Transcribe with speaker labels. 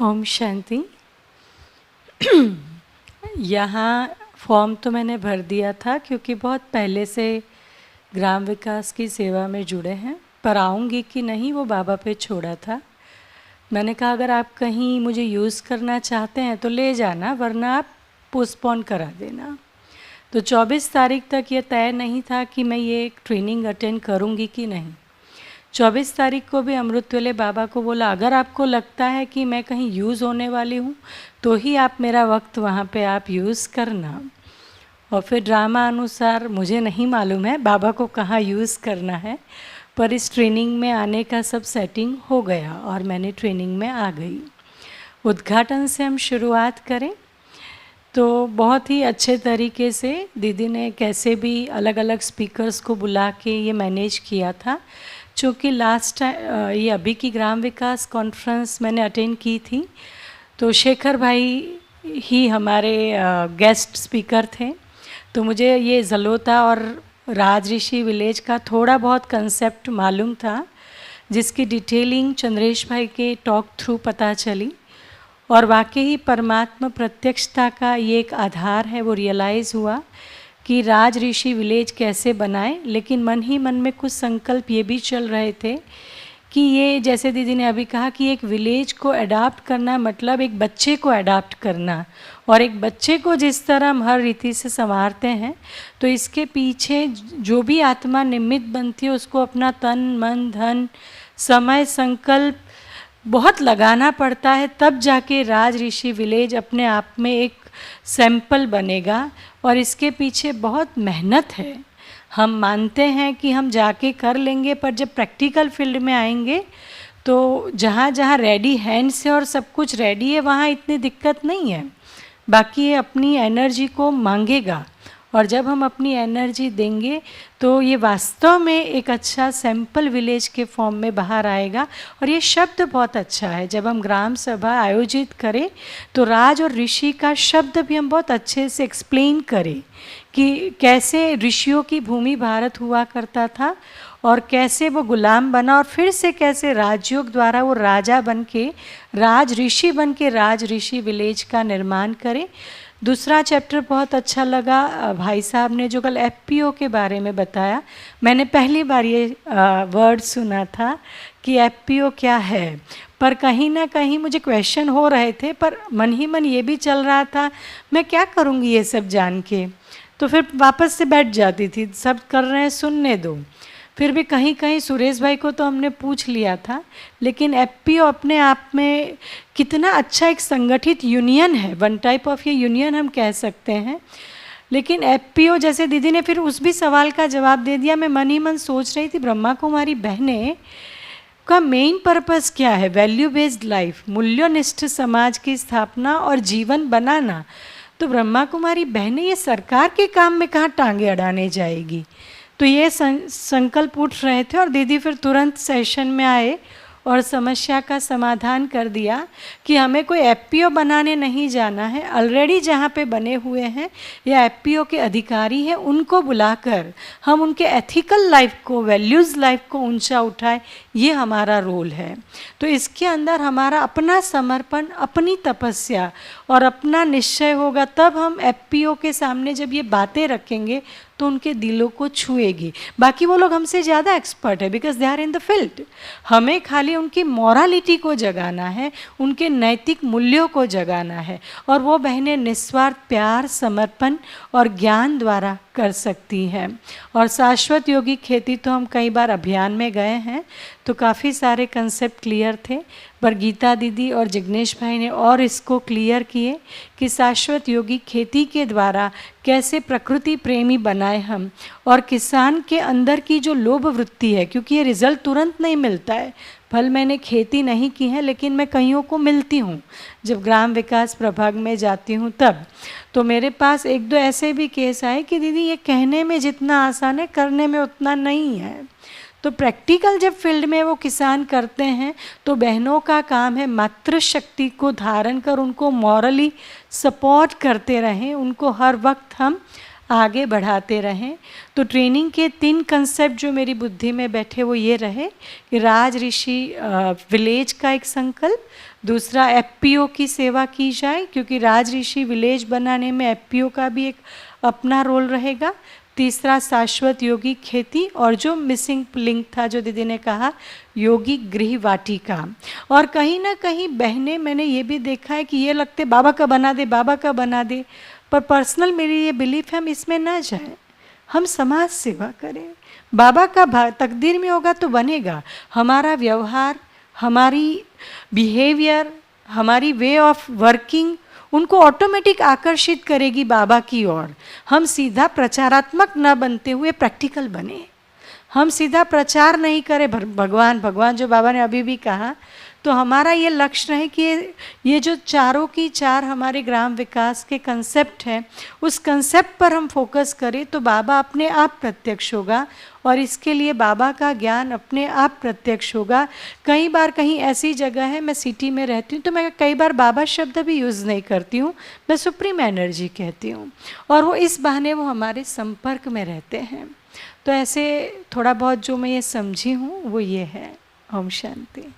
Speaker 1: ओम शांति। यहाँ फॉर्म तो मैंने भर दिया था क्योंकि बहुत पहले से ग्राम विकास की सेवा में जुड़े हैं, पर आऊँगी कि नहीं वो बाबा पे छोड़ा था। मैंने कहा अगर आप कहीं मुझे यूज़ करना चाहते हैं तो ले जाना, वरना आप पोस्टपोन करा देना। तो 24 तारीख तक ये तय नहीं था कि मैं ये ट्रेनिंग अटेंड करूँगी कि नहीं। 24 तारीख को भी अमृतवेले बाबा को बोला अगर आपको लगता है कि मैं कहीं यूज़ होने वाली हूँ तो ही आप मेरा वक्त वहाँ पे आप यूज़ करना। और फिर ड्रामा अनुसार मुझे नहीं मालूम है बाबा को कहाँ यूज़ करना है, पर इस ट्रेनिंग में आने का सब सेटिंग हो गया और मैंने ट्रेनिंग में आ गई। उद्घाटन से हम शुरुआत करें तो बहुत ही अच्छे तरीके से दीदी ने कैसे भी अलग अलग स्पीकर्स को बुला के ये मैनेज किया था। चूँकि लास्ट टाइम ये अभी की ग्राम विकास कॉन्फ्रेंस मैंने अटेंड की थी तो शेखर भाई ही हमारे गेस्ट स्पीकर थे, तो मुझे ये जलोता और राज ऋषि विलेज का थोड़ा बहुत कंसेप्ट मालूम था, जिसकी डिटेलिंग चंद्रेश भाई के टॉक थ्रू पता चली। और वाकई ही परमात्मा प्रत्यक्षता का ये एक आधार है, वो रियलाइज़ हुआ कि राज ऋषि विलेज कैसे बनाए। लेकिन मन ही मन में कुछ संकल्प ये भी चल रहे थे कि ये जैसे दीदी ने अभी कहा कि एक विलेज को अडाप्ट करना मतलब एक बच्चे को अडाप्ट करना, और एक बच्चे को जिस तरह हम हर रीति से संवारते हैं तो इसके पीछे जो भी आत्मा निमित्त बनती है उसको अपना तन मन धन समय संकल्प बहुत लगाना पड़ता है, तब जाके राज ऋषि विलेज अपने आप में एक सैंपल बनेगा। और इसके पीछे बहुत मेहनत है। हम मानते हैं कि हम जाके कर लेंगे, पर जब प्रैक्टिकल फील्ड में आएंगे तो जहाँ जहाँ रेडी हैंड्स है और सब कुछ रेडी है वहाँ इतनी दिक्कत नहीं है। बाकी ये अपनी एनर्जी को मांगेगा, और जब हम अपनी एनर्जी देंगे तो ये वास्तव में एक अच्छा सैंपल विलेज के फॉर्म में बाहर आएगा। और ये शब्द बहुत अच्छा है, जब हम ग्राम सभा आयोजित करें तो राज और ऋषि का शब्द भी हम बहुत अच्छे से एक्सप्लेन करें कि कैसे ऋषियों की भूमि भारत हुआ करता था और कैसे वो गुलाम बना और फिर से कैसे राजयोग द्वारा वो राजा बन के राज ऋषि विलेज का निर्माण करे। दूसरा चैप्टर बहुत अच्छा लगा। भाई साहब ने जो कल एफपीओ के बारे में बताया, मैंने पहली बार ये वर्ड सुना था कि एफपीओ क्या है, पर कहीं ना कहीं मुझे क्वेश्चन हो रहे थे, पर मन ही मन ये भी चल रहा था मैं क्या करूँगी ये सब जान के। तो फिर वापस से बैठ जाती थी, सब कर रहे हैं सुनने दो। फिर भी कहीं कहीं सुरेश भाई को तो हमने पूछ लिया था, लेकिन एफपीओ अपने आप में कितना अच्छा एक संगठित यूनियन है, वन टाइप ऑफ ये यूनियन हम कह सकते हैं। लेकिन एफपीओ जैसे दीदी ने फिर उस भी सवाल का जवाब दे दिया। मैं मन ही मन सोच रही थी ब्रह्मा कुमारी बहनें का मेन पर्पस क्या है, वैल्यू बेस्ड लाइफ, मूल्यनिष्ठ समाज की स्थापना और जीवन बनाना। तो ब्रह्मा कुमारी बहनें ये सरकार के काम में कहाँ टांगे अड़ाने जाएगी। तो ये संकल्प उठ रहे थे और दीदी फिर तुरंत सेशन में आए और समस्या का समाधान कर दिया कि हमें कोई एफपीओ बनाने नहीं जाना है, ऑलरेडी जहाँ पे बने हुए हैं या एफपीओ के अधिकारी हैं उनको बुलाकर हम उनके एथिकल लाइफ को, वैल्यूज़ लाइफ को ऊंचा उठाए, ये हमारा रोल है। तो इसके अंदर हमारा अपना समर्पण, अपनी तपस्या और अपना निश्चय होगा, तब हम एफपीओ के सामने जब ये बातें रखेंगे तो उनके दिलों को छुएगी। बाकी वो लोग हमसे ज़्यादा एक्सपर्ट है because they are in the field. हमें खाली उनकी मॉरलिटी को जगाना है, उनके नैतिक मूल्यों को जगाना है, और वो बहनें निस्वार्थ प्यार, समर्पण और ज्ञान द्वारा कर सकती हैं। और शाश्वत योगी खेती तो हम कई बार अभियान में गए हैं तो काफ़ी सारे कंसेप्ट क्लियर थे, पर गीता दीदी और जिग्नेश भाई ने और इसको क्लियर किए कि शाश्वत योगी खेती के द्वारा कैसे प्रकृति प्रेमी बनाए हम, और किसान के अंदर की जो लोभ वृत्ति है, क्योंकि ये रिज़ल्ट तुरंत नहीं मिलता है। फल मैंने खेती नहीं की है लेकिन मैं कईयों को मिलती हूँ जब ग्राम विकास प्रभाग में जाती हूँ तब। तो मेरे पास एक दो ऐसे भी केस आए कि दीदी ये कहने में जितना आसान है करने में उतना नहीं है। तो प्रैक्टिकल जब फील्ड में वो किसान करते हैं तो बहनों का काम है मातृशक्ति को धारण कर उनको मॉरली सपोर्ट करते रहें, उनको हर वक्त हम आगे बढ़ाते रहें। तो ट्रेनिंग के 3 कंसेप्ट जो मेरी बुद्धि में बैठे वो ये रहे कि राज ऋषि विलेज का एक संकल्प, दूसरा एफपीओ की सेवा की जाए क्योंकि राज ऋषि विलेज बनाने में एफपीओ का भी एक अपना रोल रहेगा, तीसरा शाश्वत योगी खेती, और जो मिसिंग लिंक था जो दीदी ने कहा योगी गृह वाटिका। और कहीं ना कहीं बहनें, मैंने ये भी देखा है कि ये लगते बाबा का बना दे, बाबा का बना दे, पर पर्सनल मेरी ये बिलीफ है हम इसमें ना जाए, हम समाज सेवा करें। बाबा का तकदीर में होगा तो बनेगा। हमारा व्यवहार, हमारी बिहेवियर, हमारी वे ऑफ वर्किंग उनको ऑटोमेटिक आकर्षित करेगी बाबा की ओर। हम सीधा प्रचारात्मक न बनते हुए प्रैक्टिकल बने। हम सीधा प्रचार नहीं करें भगवान भगवान जो बाबा ने अभी भी कहा। तो हमारा ये लक्ष्य है कि ये जो चारों की चार हमारे ग्राम विकास के कंसेप्ट हैं, उस कंसेप्ट पर हम फोकस करें तो बाबा अपने आप प्रत्यक्ष होगा, और इसके लिए बाबा का ज्ञान अपने आप प्रत्यक्ष होगा। कई बार कहीं ऐसी जगह है, मैं सिटी में रहती हूँ तो मैं कई बार बाबा शब्द भी यूज़ नहीं करती हूँ, मैं सुप्रीम एनर्जी कहती हूँ, और वो इस बहाने वो हमारे संपर्क में रहते हैं। तो ऐसे थोड़ा बहुत जो मैं ये समझी हूँ वो ये है। ओम शांति।